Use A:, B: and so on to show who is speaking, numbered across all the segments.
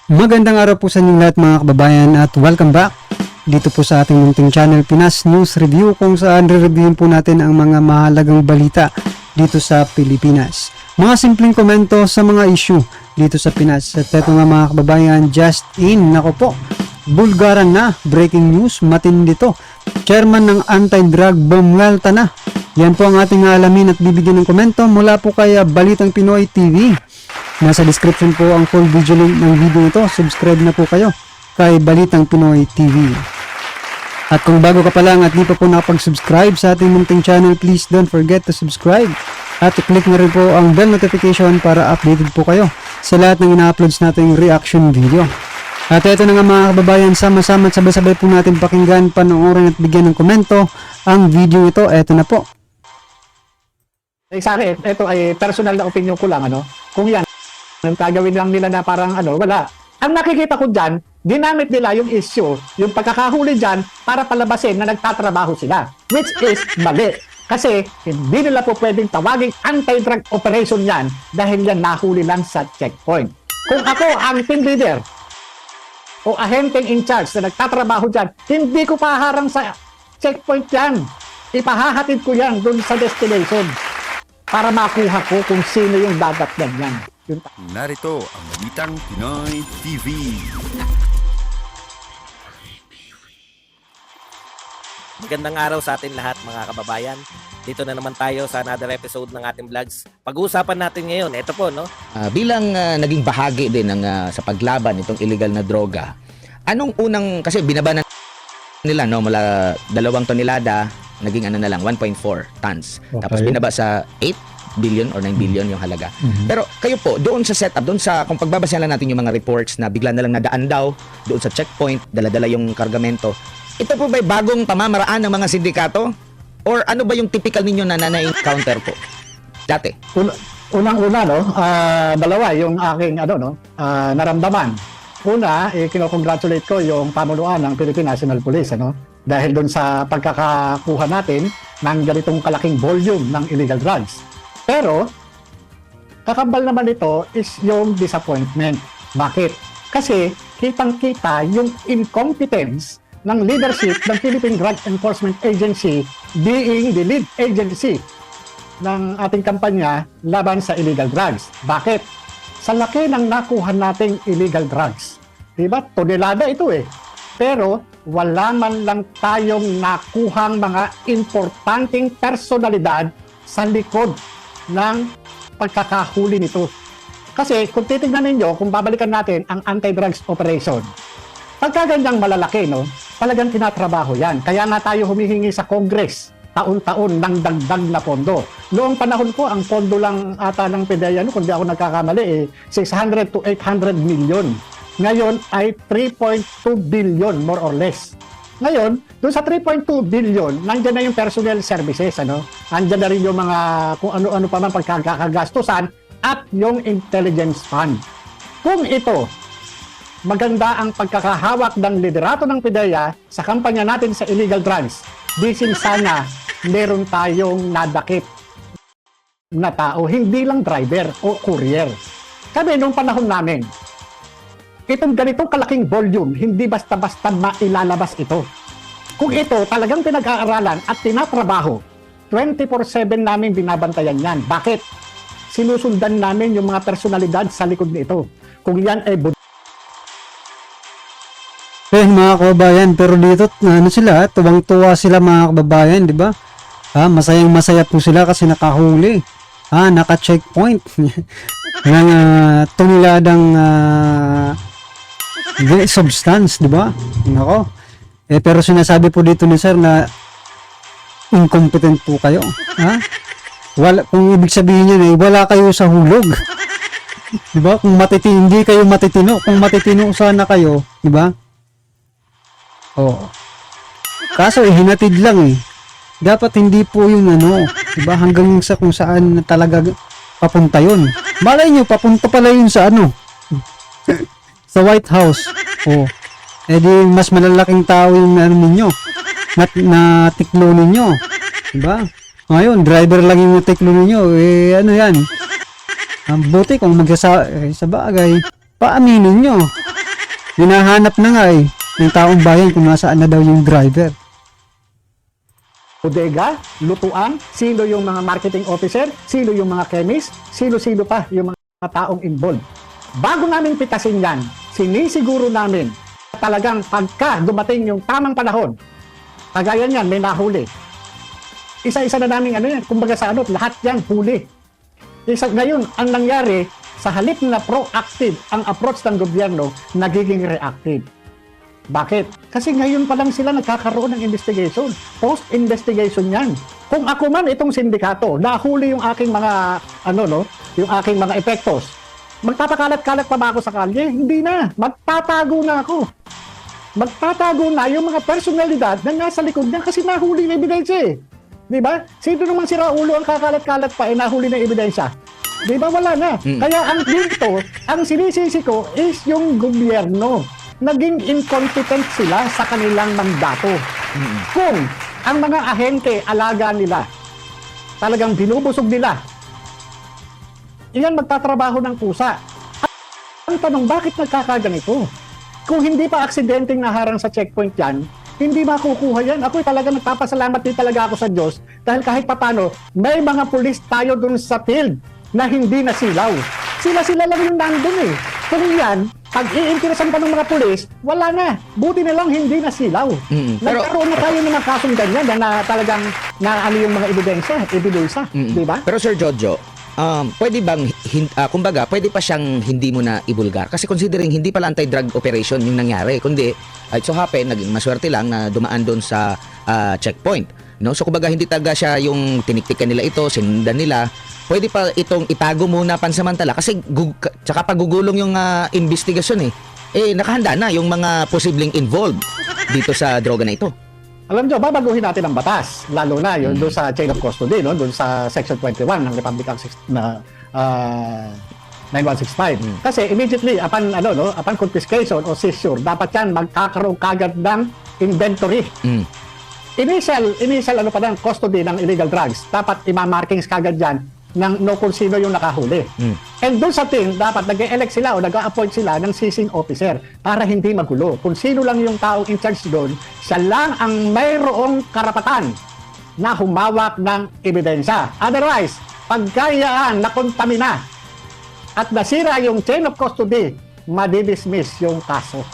A: Magandang araw po sa inyong lahat mga kababayan at welcome back dito po sa ating munting channel Pinas News Review, kung saan re-reviewin po natin ang mga mahalagang balita dito sa Pilipinas. Mga simpleng komento sa mga issue dito sa Pinas. At ito nga mga kababayan, just in, nako po, bulgaran na, breaking news, matindi to. Chairman ng anti-drug bumalta na. Yan po ang ating alamin at bibigyan ng komento mula po kay Balitang Pinoy TV. Nasa description po ang full video link ng video ito. Subscribe na po kayo kay Balitang Pinoy TV. At kung bago ka pa lang at di pa po nakapag-subscribe sa ating munting channel, please don't forget to subscribe. At i-click na rin po ang bell notification para updated po kayo sa lahat ng ina-uploads nating reaction video. At ito na nga mga kababayan, sama-sama at sabay-sabay po natin pakinggan, panoorin at bigyan ng komento ang video ito. Ito na po.
B: Sa akin, ito ay personal na opinion ko lang, kung yan, ang gagawin lang nila na parang wala. Ang nakikita ko dyan, ginamit nila yung issue, yung pagkakahuli dyan para palabasin na nagtatrabaho sila, which is mali. Kasi hindi nila po pwedeng tawaging anti-drug operation yan dahil yan nahuli lang sa checkpoint. Kung ako ang team leader o ahenteng in charge na nagtatrabaho dyan, hindi ko paharang sa checkpoint yan. Ipahahatid ko yan dun sa destination para makuha ko kung sino yung dadatnan yan.
C: Narito ang Balitang Pinoy TV.
D: Magandang araw sa atin lahat mga kababayan. Dito na naman tayo sa another episode ng ating vlogs. Pag-uusapan natin ngayon, ito po
E: Bilang naging bahagi din ng sa paglaban itong illegal na droga. Anong unang, kasi binaba na nila mula 2 tonelada, naging na lang 1.4 tons.
B: Okay.
E: Tapos binaba sa 8 billion or 9 billion yung halaga. Pero kayo po, doon sa setup, doon sa, kung pagbabasahan lang natin yung mga reports na bigla na lang nadaan daw doon sa checkpoint, dala-dala yung kargamento, ito po ba'y bagong pamamaraan ng mga sindikato? Or ano ba yung typical ninyo na na-encounter po? Dati.
B: Unang-una, dalawa yung aking naramdaman. Una, kinocongratulate ko yung pamunuan ng Philippine National Police, dahil doon sa pagkakakuha natin ng ganitong kalaking volume ng illegal drugs. Pero, kakambal naman ito is yung disappointment. Bakit? Kasi, kitang-kita yung incompetence ng leadership ng Philippine Drug Enforcement Agency being the lead agency ng ating kampanya laban sa illegal drugs. Bakit? Sa laki ng nakuha nating illegal drugs. Diba? Tonelada ito Pero, wala man lang tayong nakuhang mga importanteng personalidad sa likod ng pagkakahuli nito. Kasi kung titignan ninyo, kung babalikan natin ang anti-drugs operation, pagkagandang malalaki, talagang tinatrabaho yan. Kaya nga tayo humihingi sa Congress taon-taon ng dagdag na pondo. Noong panahon ko, ang pondo lang ata ng PDEA, kung di ako nagkakamali, 600 to 800 million. Ngayon ay 3.2 billion more or less. Ngayon, doon sa 3.2 billion, nandiyan na yung personnel services, Nandiyan na rin yung mga kung ano-ano pa man pagkakagastusan at yung intelligence fund. Kung ito, maganda ang pagkakahawak ng liderato ng PDEA sa kampanya natin sa illegal drugs, bisin sana meron tayong nadakip na tao, hindi lang driver o courier. Kami nung panahon namin, itong ganitong kalaking volume, hindi basta-basta mailalabas ito. Kung ito talagang pinag-aaralan at tinatrabaho, 24/7 namin binabantayan yan. Bakit? Sinusundan namin yung mga personalidad sa likod nito. Kung yan ay
A: Mga kababayan, pero dito sila, tuwang-tuwa sila mga kababayan, di ba? Masayang-masaya po sila kasi nakahuli. Naka-checkpoint. Ng toneladang substance, di ba? Nako. Pero sinasabi po dito ni sir na incompetent po kayo. Kung ibig sabihin niya wala kayo sa hulog. Di ba? Kung hindi kayo matitino, kung matitino sana kayo, di ba? Kaso hinatid lang Dapat hindi po yun di ba? Hanggang sa kung saan talaga papunta yun. Malay nyo, papunta pala yun sa sa White House. Di mas malalaking tao yung ninyo. Na tiklo ninyo. Diba? Ngayon, driver lang yung tiklo ninyo. Yan. Ang buti kung sa bagay, paaminin nyo. Hinahanap na nga eh ng taong bayan kung nasaan na daw yung driver.
B: bodega, lutuan, sino yung mga marketing officer, sino yung mga chemist, sino-sino pa yung mga taong involved. Bago namin pitasin yan, sinisiguro namin talagang pagka dumating yung tamang panahon, kagaya niyan, may nahuli. Isa-isa na namin kumbaga sa lahat yan huli. Ngayon, ang nangyari, sa halip na proactive ang approach ng gobyerno, nagiging reactive. Bakit? Kasi ngayon pa lang sila nagkakaroon ng investigation. Post-investigation yan. Kung ako man itong sindikato, nahuli yung aking mga, yung aking mga epektos, magpapakalat-kalat pa ba ako sa kalye? Hindi na. Magtatago na ako. Magtatago na yung mga personalidad na nasa likod niya kasi nahuli na ebidensya eh. Di ba? Sino naman si Raulo ang kakalat-kalat pa nahuli na ebidensya? Di ba? Wala na. Kaya ang dito, ang sinisisi ko is yung gobyerno. Naging incompetent sila sa kanilang mandato. Kung ang mga ahente, alaga nila, talagang binubusog nila, iyan magtatrabaho ng kusa. Ang tanong, bakit nagkakaganito? Kung hindi pa aksidenteng naharang sa checkpoint yan, hindi makukuha yan. Ako talaga nagpapasalamat din talaga ako sa Diyos dahil kahit papano, may mga pulis tayo dun sa field na hindi nasilaw. Sila lang yung nandun eh. Kung yan, pag iinteresan pa ng mga pulis, wala na. Buti na lang hindi nasilaw. Nagkaroon na tayo ng mga kasong ganyan na talagang yung mga ebidensya, di ba?
E: Pero Sir Jojo, pwede bang, kumbaga, pwede pa siyang hindi mo na ibulgar? Kasi considering hindi pala anti-drug operation yung nangyari, kundi, so happen, naging maswerte lang na dumaan doon sa checkpoint. No? So kumbaga, hindi talaga siya yung tiniktikan nila ito, sinundan nila. Pwede pa itong itago muna pansamantala kasi tsaka pagugulong yung investigasyon nakahanda na yung mga posibleng involved dito sa droga na ito.
B: Alam nyo, babaguhin natin ang batas, lalo na yun doon sa chain of custody, doon sa Section 21 ng Republic Act 9165. Kasi immediately upon confiscation o seizure, dapat yan magkakaroon kagad ng inventory. Initial custody ng illegal drugs, dapat ima-markings kagad yan ng kung sino yung nakahuli. And doon sa team, dapat nag-elect sila o nag-appoint sila ng seizing officer para hindi magulo. Kung sino lang yung taong in charge doon, siya lang ang mayroong karapatan na humawak ng ebidensya. Otherwise, pagkayaan na kontamina at nasira yung chain of custody, madidismiss yung kaso.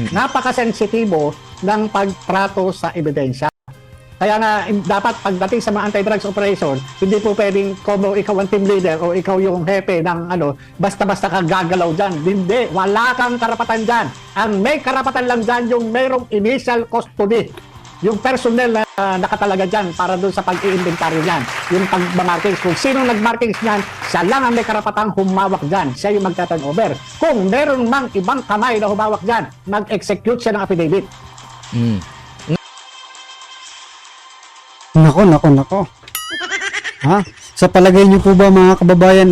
B: Napakasensitibo ng pagtrato sa ebidensya. Kaya nga, dapat pagdating sa mga anti-drugs operation, hindi po pwedeng como ikaw ang team leader o ikaw yung hepe ng basta-basta kang gagalaw dyan. Hindi, wala kang karapatan dyan. Ang may karapatan lang dyan yung mayroong initial custody. Yung personnel na nakatalaga dyan para doon sa pag-i-inventory dyan. Yung pag-markings. Kung sino nag-markings dyan, siya lang ang may karapatang humawak dyan. Siya yung magta-turnover. Kung meron mang ibang kamay na humawak dyan, mag-execute siya ng affidavit.
A: Nako. Ha? Sa palagay niyo po ba mga kababayan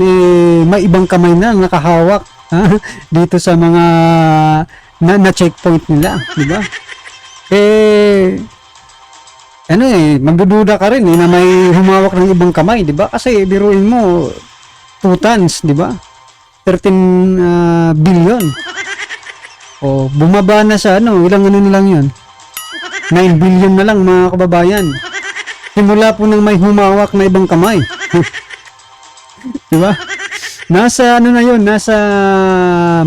A: may ibang kamay na nakahawak dito sa mga na checkpoint nila, di ba? Magdududa ka rin na may humawak ng ibang kamay, di ba? Kasi biruin mo 2 tons, di ba? 13 billion. O bumaba na sa ilang na lang 'yon? 9 billion na lang mga kababayan. Simula po nang may humawak na ibang kamay. Diba? Nasa na yun, nasa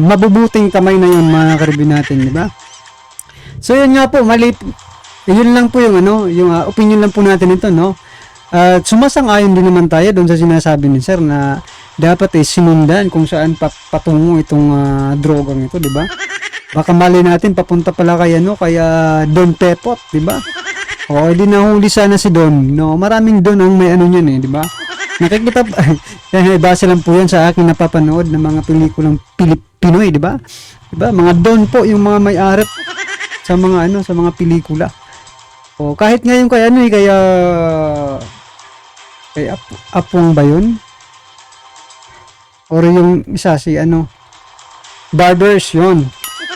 A: mabubuting kamay na yun mga karibin natin, diba? So yun nga po, yun lang po yung yung opinion lang po natin ito, no? At sumasang-ayon din naman tayo doon sa sinasabi ni Sir na dapat sinundan kung saan patungo itong drogang ito, diba? Baka mali natin papunta pala kay kaya Don Pepot, diba? O, hindi nahuli sana si Don. No, maraming Don ang may niyan di ba? Nakikita base lang po 'yan sa aking napapanood ng mga pelikulang Pinoy, di ba? Di ba? Mga Don po yung mga may-ari sa mga sa mga pelikula. O, kahit ngayon kay Apong ba 'yun? Or yung isa si Barbers 'yon.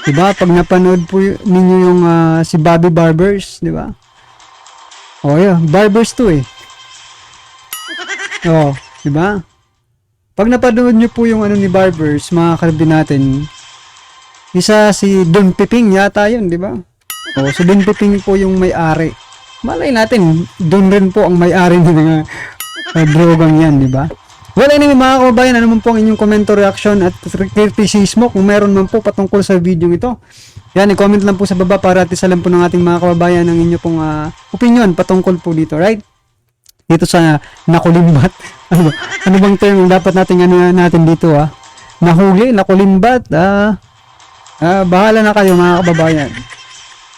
A: Di ba? Pag napanood po ninyo yung si Bobby Barbers, di ba? Oh, yeah. Barbers to Oh, di ba? Pag napanood nyo po yung ni Barbers, mga kalabin natin, Isa si Don Piping yata yun, di ba? O, si Don Piping po yung may-ari. Malay natin, doon rin po ang may-ari ng mga drogang yan, di ba? Well, anyway mga kababayan, ano man po ang inyong komento, reaction at kritisismo kung meron man po patungkol sa video ito. Yan, i-comment lang po sa baba para at alam po ng ating mga kababayan ang inyo pong opinion patungkol po dito, right? Dito sa nakulimbat. Ano bang term ang dapat natin dito Nahuli, nakulimbat, bahala na kayo mga kababayan.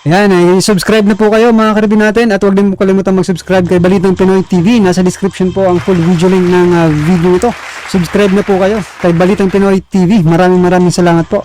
A: Yan, subscribe na po kayo mga karibin natin at huwag din po kalimutan mag-subscribe kay Balitang Pinoy TV. Nasa description po ang full video link ng video ito. Subscribe na po kayo kay Balitang Pinoy TV. Maraming salamat po.